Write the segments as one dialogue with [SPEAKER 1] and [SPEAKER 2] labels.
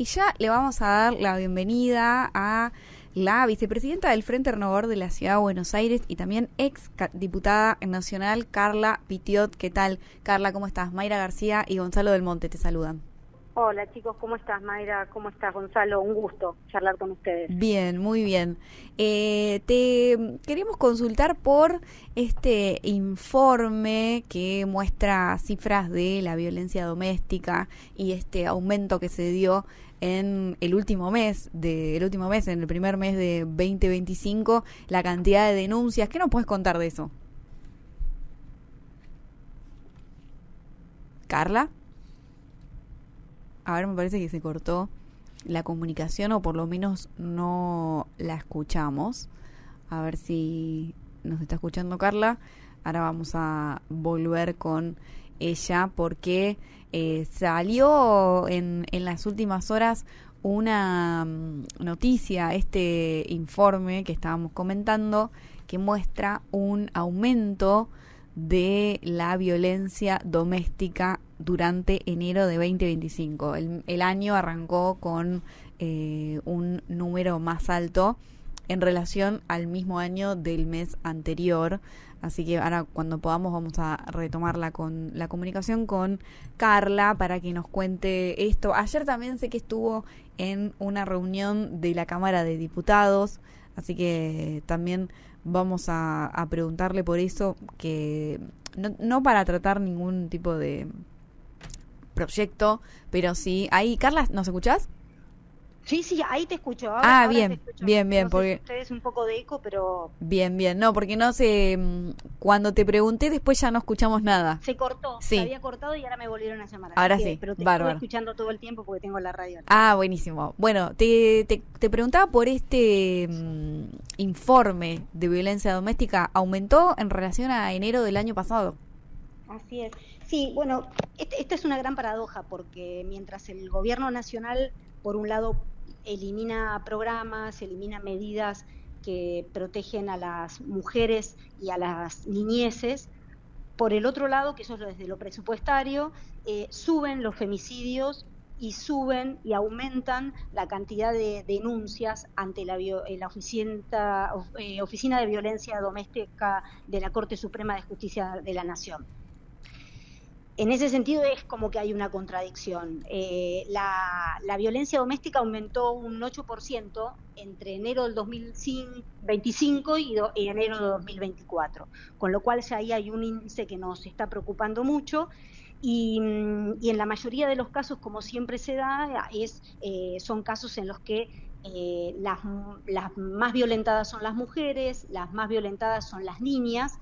[SPEAKER 1] Y ya le vamos a dar la bienvenida a la vicepresidenta del Frente Renovador de la Ciudad de Buenos Aires y también ex diputada nacional, Carla Pitiot. ¿Qué tal? Carla, ¿cómo estás? Mayra García y Gonzalo del Monte te saludan.
[SPEAKER 2] Hola chicos, ¿cómo estás Mayra? ¿Cómo estás Gonzalo? Un gusto charlar con ustedes.
[SPEAKER 1] Bien, muy bien. Te queríamos consultar por este informe que muestra cifras de la violencia doméstica y este aumento que se dio en el último mes, en el primer mes de 2025, la cantidad de denuncias. ¿Qué nos puedes contar de eso? ¿Carla? A ver, me parece que se cortó la comunicación o por lo menos no la escuchamos. A ver si nos está escuchando Carla. Ahora vamos a volver con ella porque salió en las últimas horas una noticia, este informe que estábamos comentando, que muestra un aumento de la violencia doméstica durante enero de 2025. El año arrancó con un número más alto en relación al mismo año del mes anterior. Así que ahora cuando podamos vamos a retomar la comunicación con Carla para que nos cuente esto. Ayer también sé que estuvo en una reunión de la Cámara de Diputados, así que también vamos a preguntarle por eso, que no para tratar ningún tipo de proyecto, pero sí. Ahí, Carla, ¿nos escuchás?
[SPEAKER 2] Sí, ahí te escucho. Ahora
[SPEAKER 1] Bien,
[SPEAKER 2] te escucho.
[SPEAKER 1] bien,
[SPEAKER 2] No sé
[SPEAKER 1] porque
[SPEAKER 2] si ustedes un poco de eco, pero...
[SPEAKER 1] Bien, no, porque no sé, cuando te pregunté después ya no escuchamos nada.
[SPEAKER 2] Se cortó,
[SPEAKER 1] sí.
[SPEAKER 2] Se había cortado y ahora me volvieron a llamar.
[SPEAKER 1] Ahora sí,
[SPEAKER 2] pero te
[SPEAKER 1] bárbaro.
[SPEAKER 2] estoy escuchando todo el tiempo porque tengo la radio.
[SPEAKER 1] Buenísimo. Bueno, te preguntaba por este informe de violencia doméstica. ¿Aumentó en relación a enero del año pasado?
[SPEAKER 2] Así es. Sí, bueno, esta es una gran paradoja porque mientras el gobierno nacional, por un lado, elimina programas, elimina medidas que protegen a las mujeres y a las niñeces, por el otro lado, que eso es desde lo presupuestario, suben los femicidios y suben y aumentan la cantidad de denuncias ante la Oficina de Violencia Doméstica de la Corte Suprema de Justicia de la Nación. En ese sentido es como que hay una contradicción. La violencia doméstica aumentó un 8% entre enero del 2025 y enero de 2024, con lo cual ya ahí hay un índice que nos está preocupando mucho. Y en la mayoría de los casos, como siempre se da, son casos en los que las más violentadas son las mujeres, las más violentadas son las niñas.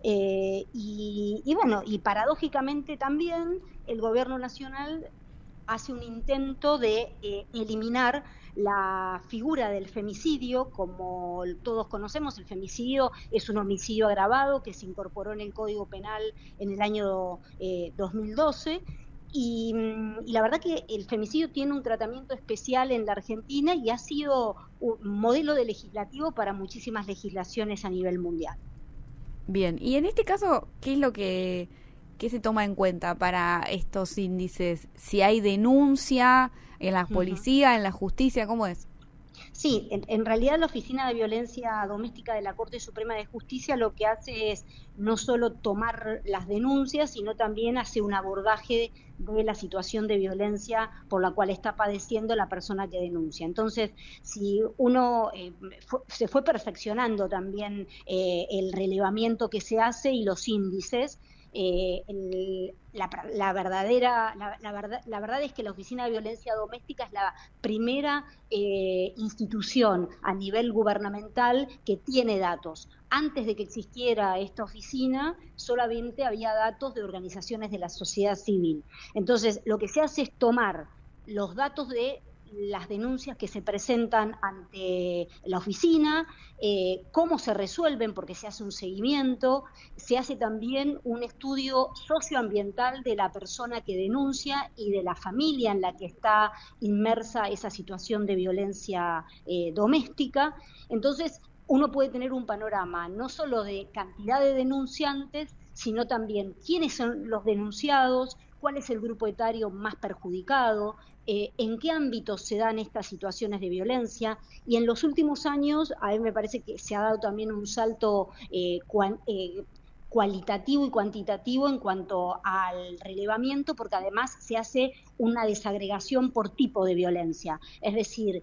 [SPEAKER 2] Y paradójicamente también el gobierno nacional hace un intento de eliminar la figura del femicidio. Como todos conocemos, el femicidio es un homicidio agravado que se incorporó en el Código Penal en el año 2012. Y la verdad que el femicidio tiene un tratamiento especial en la Argentina y ha sido un modelo de legislativo para muchísimas legislaciones a nivel mundial.
[SPEAKER 1] Bien, y en este caso, ¿qué es lo que se toma en cuenta para estos índices? Si hay denuncia en la policía, en la justicia, ¿cómo es?
[SPEAKER 2] Sí, en realidad la Oficina de Violencia Doméstica de la Corte Suprema de Justicia lo que hace es no solo tomar las denuncias, sino también hace un abordaje de la situación de violencia por la cual está padeciendo la persona que denuncia. Entonces, si uno se fue perfeccionando también el relevamiento que se hace y los índices. La verdad es que la Oficina de Violencia Doméstica es la primera institución a nivel gubernamental que tiene datos. Antes de que existiera esta oficina, solamente había datos de organizaciones de la sociedad civil. Entonces, lo que se hace es tomar los datos de las denuncias que se presentan ante la oficina, cómo se resuelven, porque se hace un seguimiento, se hace también un estudio socioambiental de la persona que denuncia y de la familia en la que está inmersa esa situación de violencia doméstica. Entonces, uno puede tener un panorama no solo de cantidad de denunciantes, sino también quiénes son los denunciados, cuál es el grupo etario más perjudicado, en qué ámbitos se dan estas situaciones de violencia, y en los últimos años a mí me parece que se ha dado también un salto cualitativo y cuantitativo en cuanto al relevamiento, porque además se hace una desagregación por tipo de violencia, es decir,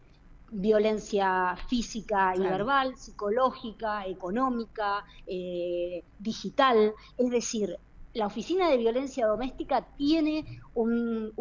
[SPEAKER 2] violencia física y
[SPEAKER 1] Claro.
[SPEAKER 2] verbal, psicológica, económica, digital, es decir, la Oficina de Violencia Doméstica tiene una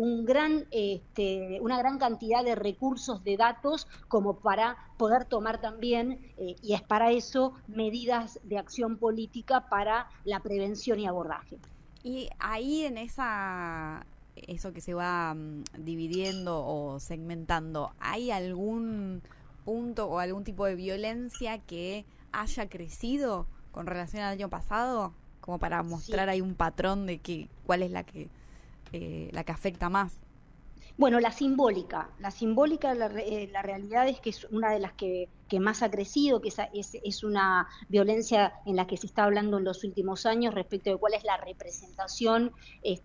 [SPEAKER 2] gran cantidad de recursos, de datos, como para poder tomar también, y es para eso, medidas de acción política para la prevención y abordaje.
[SPEAKER 1] Y ahí en eso que se va dividiendo o segmentando, ¿hay algún punto o algún tipo de violencia que haya crecido con relación al año pasado? Como para
[SPEAKER 2] Sí.
[SPEAKER 1] mostrar ahí un patrón de cuál es la que afecta más.
[SPEAKER 2] Bueno, la realidad es que es una de las que más ha crecido, que es una violencia en la que se está hablando en los últimos años respecto de cuál es la representación, y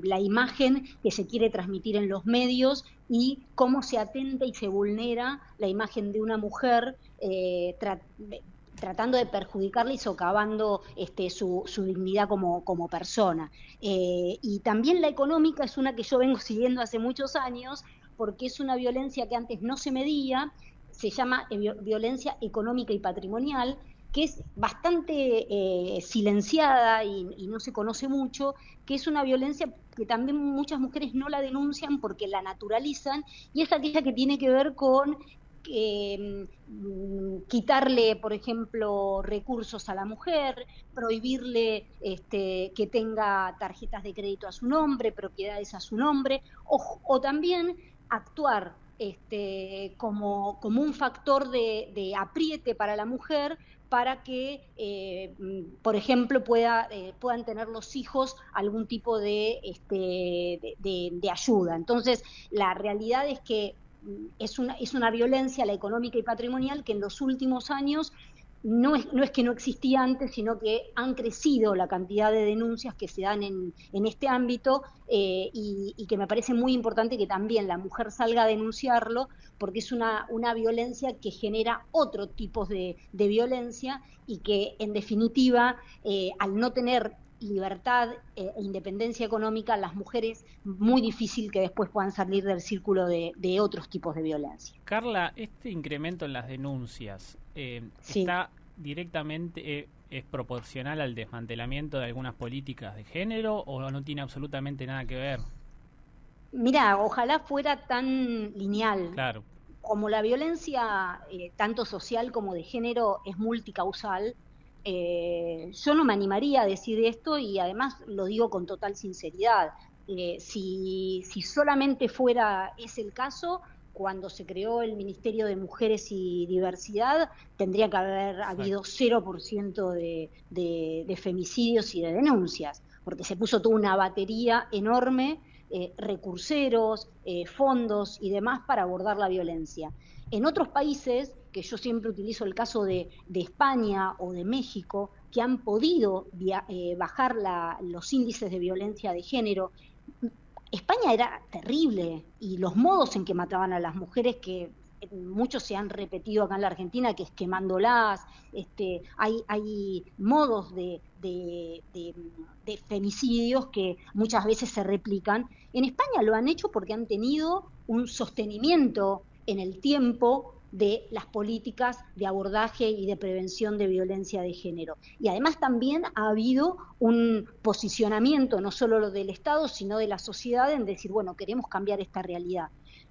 [SPEAKER 2] la imagen que se quiere transmitir en los medios, y cómo se atenta y se vulnera la imagen de una mujer, tratando de perjudicarla y socavando, su dignidad como persona. Y también la económica es una que yo vengo siguiendo hace muchos años, porque es una violencia que antes no se medía, se llama violencia económica y patrimonial, que es bastante silenciada y no se conoce mucho, que es una violencia que también muchas mujeres no la denuncian porque la naturalizan, y es aquella que tiene que ver con quitarle, por ejemplo, recursos a la mujer, prohibirle, que tenga tarjetas de crédito a su nombre, propiedades a su nombre, o también actuar, como un factor de apriete para la mujer, para que, por ejemplo, puedan tener los hijos algún tipo de ayuda. Entonces, la realidad es que es una violencia, la económica y patrimonial, que en los últimos años no es que no existía antes, sino que han crecido la cantidad de denuncias que se dan en este ámbito, y que me parece muy importante que también la mujer salga a denunciarlo, porque es una violencia que genera otro tipo de violencia, y que en definitiva, al no tener libertad e independencia económica, las mujeres muy difícil que después puedan salir del círculo de otros tipos de violencia.
[SPEAKER 3] Carla, este incremento en las denuncias
[SPEAKER 2] Sí.
[SPEAKER 3] está directamente, es proporcional al desmantelamiento de algunas políticas de género o no tiene absolutamente nada que ver.
[SPEAKER 2] Mira, ojalá fuera tan lineal.
[SPEAKER 3] Claro,
[SPEAKER 2] Como la violencia, tanto social como de género, es multicausal, yo no me animaría a decir esto, y además lo digo con total sinceridad. Si solamente fuera ese el caso, cuando se creó el Ministerio de Mujeres y Diversidad, tendría que haber habido
[SPEAKER 3] exacto.
[SPEAKER 2] 0% de femicidios y de denuncias, porque se puso toda una batería enorme, recurseros, fondos y demás para abordar la violencia. En otros países, que yo siempre utilizo el caso de España o de México, que han podido bajar los índices de violencia de género, España era terrible, y los modos en que mataban a las mujeres, que muchos se han repetido acá en la Argentina, que es quemándolas, hay modos de femicidios que muchas veces se replican. En España lo han hecho porque han tenido un sostenimiento en el tiempo de las políticas de abordaje y de prevención de violencia de género. Y además también ha habido un posicionamiento, no solo del Estado, sino de la sociedad, en decir, bueno, queremos cambiar esta realidad.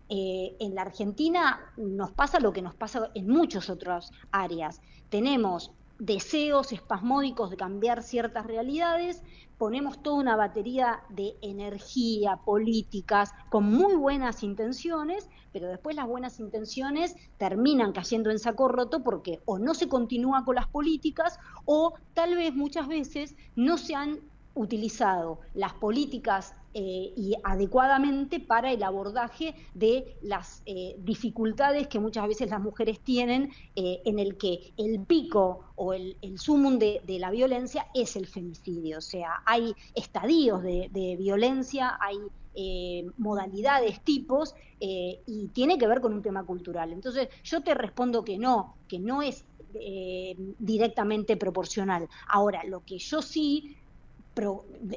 [SPEAKER 2] En la Argentina nos pasa lo que nos pasa en muchas otras áreas. Tenemos deseos espasmódicos de cambiar ciertas realidades, ponemos toda una batería de energía, políticas, con muy buenas intenciones, pero después las buenas intenciones terminan cayendo en saco roto, porque o no se continúa con las políticas, o tal vez muchas veces no se han utilizado las políticas y adecuadamente para el abordaje de las dificultades que muchas veces las mujeres tienen, en el que el pico o el sumum de la violencia es el femicidio. O sea, hay estadios de violencia, hay modalidades, tipos, y tiene que ver con un tema cultural. Entonces, yo te respondo que no es directamente proporcional. Ahora, lo que yo sí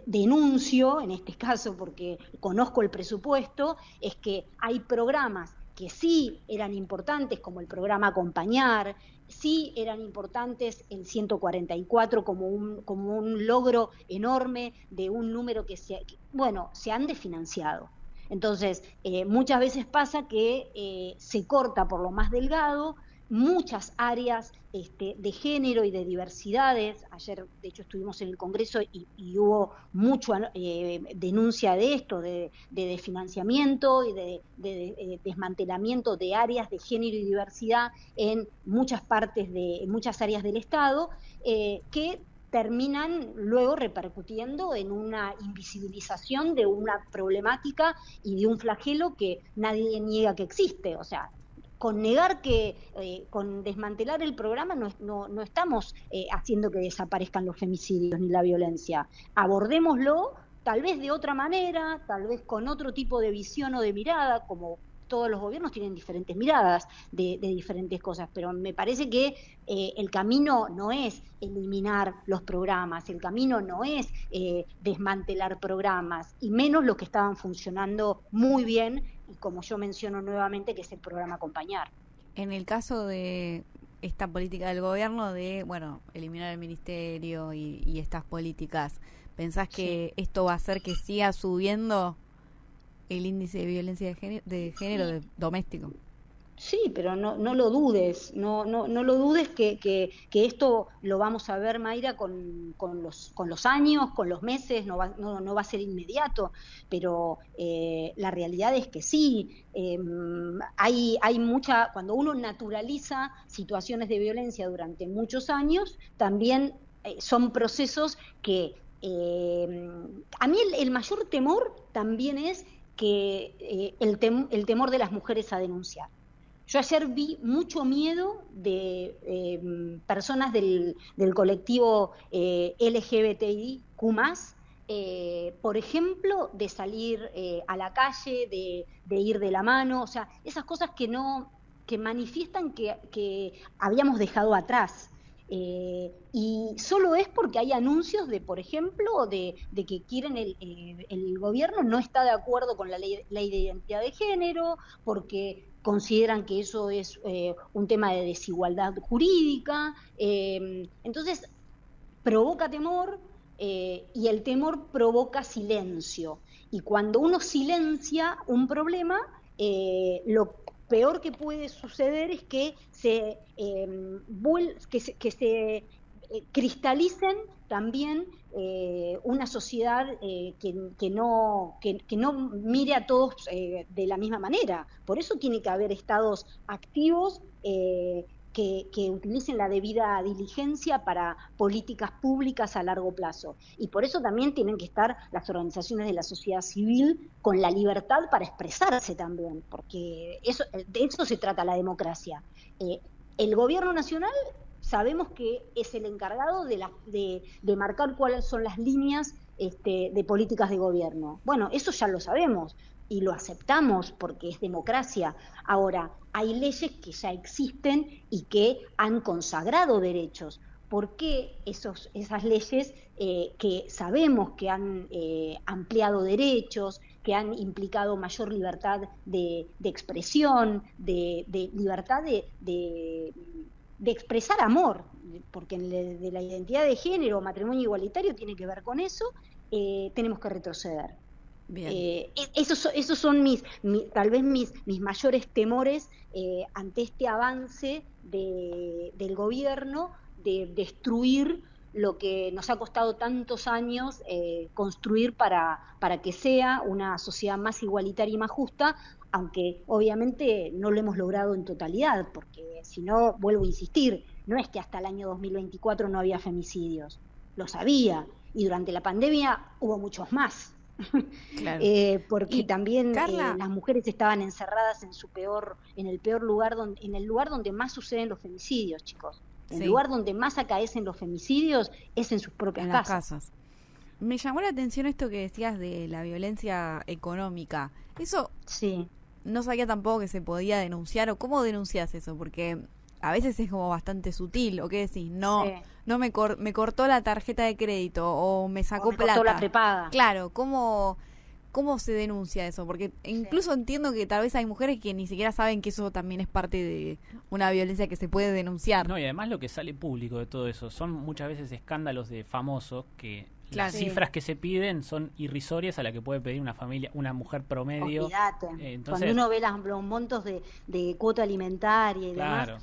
[SPEAKER 2] denuncio, en este caso porque conozco el presupuesto, es que hay programas que sí eran importantes, como el programa Acompañar, sí eran importantes el 144 como un logro enorme de un número que se han desfinanciado. Entonces, muchas veces pasa que se corta por lo más delgado. Muchas áreas de género y de diversidades. Ayer, de hecho, estuvimos en el Congreso y hubo mucha denuncia de esto, de desfinanciamiento y de desmantelamiento de áreas de género y diversidad en muchas áreas del Estado, que terminan luego repercutiendo en una invisibilización de una problemática y de un flagelo que nadie niega que existe. O sea, con negar con desmantelar el programa no estamos haciendo que desaparezcan los femicidios ni la violencia. Abordémoslo tal vez de otra manera, tal vez con otro tipo de visión o de mirada, como todos los gobiernos tienen diferentes miradas de diferentes cosas, pero me parece que el camino no es eliminar los programas, el camino no es desmantelar programas, y menos los que estaban funcionando muy bien, y como yo menciono nuevamente, que es el programa Acompañar.
[SPEAKER 1] En el caso de esta política del gobierno de, eliminar el ministerio y estas políticas, ¿pensás que esto va a hacer que siga subiendo el índice de violencia de género doméstico?
[SPEAKER 2] Sí, pero no lo dudes, no lo dudes que esto lo vamos a ver, Mayra, con los años, con los meses, no va a ser inmediato, pero la realidad es que sí. Hay mucha, cuando uno naturaliza situaciones de violencia durante muchos años, también son procesos que a mí el mayor temor también es que el temor de las mujeres a denunciar. Yo ayer vi mucho miedo de personas del colectivo LGBTIQ+, por ejemplo, de salir a la calle, de ir de la mano, o sea, esas cosas que manifiestan que habíamos dejado atrás. Y solo es porque hay anuncios por ejemplo, de que quieren el gobierno no está de acuerdo con la ley de identidad de género, porque consideran que eso es un tema de desigualdad jurídica. Entonces, provoca temor, y el temor provoca silencio. Y cuando uno silencia un problema, lo peor que puede suceder es que se cristalicen también una sociedad que no mire a todos de la misma manera. Por eso tiene que haber estados activos que utilicen la debida diligencia para políticas públicas a largo plazo. Y por eso también tienen que estar las organizaciones de la sociedad civil con la libertad para expresarse también, porque de eso se trata la democracia. El gobierno nacional sabemos que es el encargado de marcar cuáles son las líneas de políticas de gobierno. Bueno, eso ya lo sabemos y lo aceptamos porque es democracia. Ahora, hay leyes que ya existen y que han consagrado derechos. ¿Por qué esas leyes que sabemos que han ampliado derechos, que han implicado mayor libertad de expresión, de libertad de expresar amor, porque de la identidad de género, matrimonio igualitario tiene que ver con eso, tenemos que retroceder? Bien. Esos son tal vez mis mayores temores ante este avance del gobierno de destruir lo que nos ha costado tantos años construir para que sea una sociedad más igualitaria y más justa, aunque obviamente no lo hemos logrado en totalidad, porque si no, vuelvo a insistir, no es que hasta el año 2024 no había femicidios, los había, y durante la pandemia hubo muchos más.
[SPEAKER 1] Claro.
[SPEAKER 2] Porque
[SPEAKER 1] Y,
[SPEAKER 2] también
[SPEAKER 1] Carla,
[SPEAKER 2] las mujeres estaban encerradas en el peor lugar, en el lugar donde más suceden los femicidios, chicos. En el
[SPEAKER 1] sí,
[SPEAKER 2] lugar donde más acaecen los femicidios es en sus propias
[SPEAKER 1] en las
[SPEAKER 2] casas.
[SPEAKER 1] casas. Me llamó la atención esto que decías de la violencia económica. Eso
[SPEAKER 2] Sí,
[SPEAKER 1] no sabía tampoco que se podía denunciar, o cómo denuncias eso, porque a veces es como bastante sutil, o qué decís, no,
[SPEAKER 2] sí.
[SPEAKER 1] no me cortó la tarjeta de crédito, o me
[SPEAKER 2] O
[SPEAKER 1] sacó
[SPEAKER 2] me cortó la
[SPEAKER 1] plata.
[SPEAKER 2] prepaga.
[SPEAKER 1] Claro, ¿cómo se denuncia eso? Porque
[SPEAKER 2] Sí.
[SPEAKER 1] incluso entiendo que tal vez hay mujeres que ni siquiera saben que eso también es parte de una violencia que se puede denunciar.
[SPEAKER 3] No, y además lo que sale público de todo eso son muchas veces escándalos de famosos que
[SPEAKER 1] Claro.
[SPEAKER 3] las
[SPEAKER 2] Sí.
[SPEAKER 3] cifras que se piden son irrisorias a la que puede pedir una familia, una mujer promedio.
[SPEAKER 2] Olvídate.
[SPEAKER 3] Entonces,
[SPEAKER 2] Cuando uno ve los montos de cuota alimentaria y demás,
[SPEAKER 3] claro,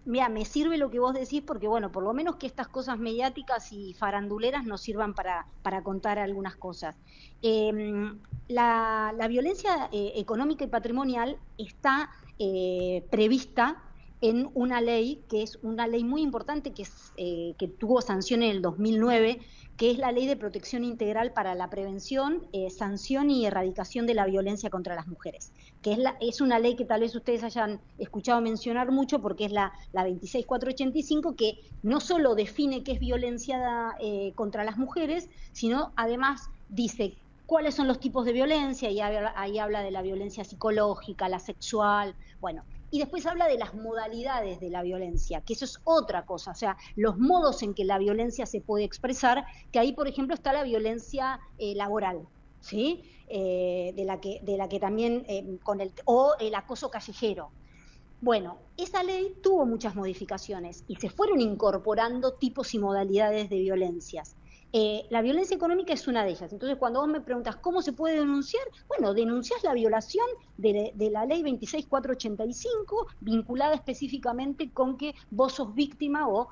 [SPEAKER 2] mira, me sirve lo que vos decís porque, bueno, por lo menos que estas cosas mediáticas y faranduleras nos sirvan para contar algunas cosas. Eh, la violencia económica y patrimonial está prevista en una ley que es una ley muy importante que tuvo sanción en el 2009, que es la Ley de Protección Integral para la Prevención, Sanción y Erradicación de la Violencia contra las Mujeres, que es una ley que tal vez ustedes hayan escuchado mencionar mucho porque es la 26485, que no solo define qué es violencia contra las mujeres, sino además dice cuáles son los tipos de violencia, y ahí habla de la violencia psicológica, la sexual, bueno, y después habla de las modalidades de la violencia, que eso es otra cosa, o sea, los modos en que la violencia se puede expresar, que ahí, por ejemplo, está la violencia laboral, ¿sí? De la que también, o el acoso callejero. Bueno, esa ley tuvo muchas modificaciones y se fueron incorporando tipos y modalidades de violencias. La violencia económica es una de ellas. Entonces, cuando vos me preguntas cómo se puede denunciar, bueno, denunciás la violación de la ley 26485, vinculada específicamente con que vos sos víctima o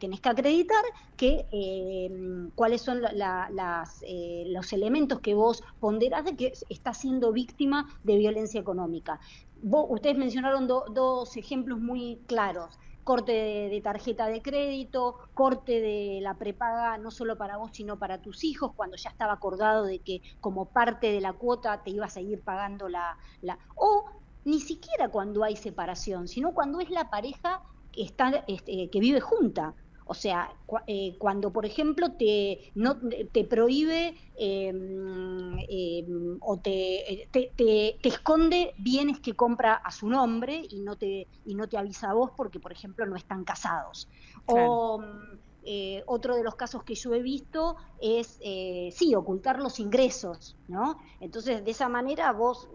[SPEAKER 2] tenés que acreditar que cuáles son los elementos que vos ponderás de que estás siendo víctima de violencia económica. Ustedes mencionaron dos ejemplos muy claros: corte de tarjeta de crédito, corte de la prepaga no solo para vos sino para tus hijos, cuando ya estaba acordado de que como parte de la cuota te iba a seguir pagando o ni siquiera cuando hay separación, sino cuando es la pareja que vive junta. O sea, cuando, por ejemplo, te prohíbe o te esconde bienes que compra a su nombre y no te avisa a vos porque, por ejemplo, no están casados.
[SPEAKER 1] Claro.
[SPEAKER 2] O otro de los casos que yo he visto es, sí, ocultar los ingresos, ¿no? Entonces, de esa manera vos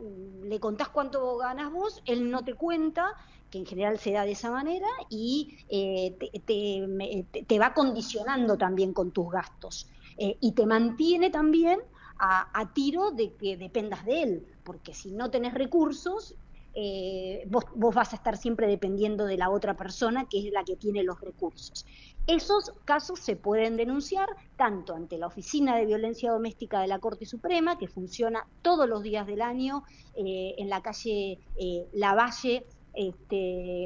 [SPEAKER 2] le contás cuánto ganás vos, él no te cuenta, que en general se da de esa manera, y te va condicionando también con tus gastos. Y te mantiene también a tiro de que dependas de él, porque si no tenés recursos, vos vas a estar siempre dependiendo de la otra persona, que es la que tiene los recursos. Esos casos se pueden denunciar tanto ante la Oficina de Violencia Doméstica de la Corte Suprema, que funciona todos los días del año en la calle Lavalle,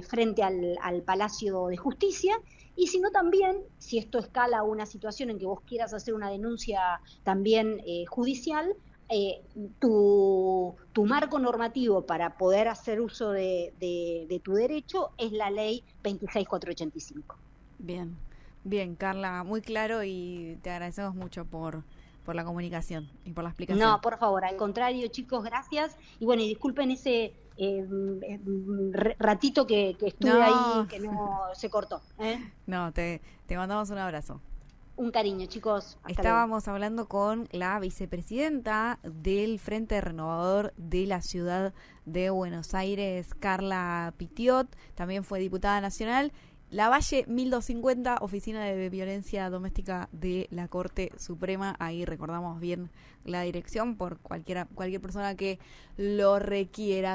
[SPEAKER 2] frente al Palacio de Justicia, y sino también, si esto escala a una situación en que vos quieras hacer una denuncia también judicial, eh, tu marco normativo para poder hacer uso de tu derecho es la ley 26485.
[SPEAKER 1] Bien, bien, Carla, muy claro y te agradecemos mucho por la comunicación y por la explicación.
[SPEAKER 2] No, por favor, al contrario, chicos, gracias. Y bueno, y disculpen ese ratito que estuve ahí,
[SPEAKER 1] No,
[SPEAKER 2] que no se cortó.
[SPEAKER 1] no, te mandamos un abrazo.
[SPEAKER 2] Un cariño, chicos. Hasta luego.
[SPEAKER 1] Estábamos hablando con la vicepresidenta del Frente Renovador de la Ciudad de Buenos Aires, Carla Pitiot, también fue diputada nacional. Lavalle 1250, Oficina de Violencia Doméstica de la Corte Suprema. Ahí recordamos bien la dirección por cualquier persona que lo requiera.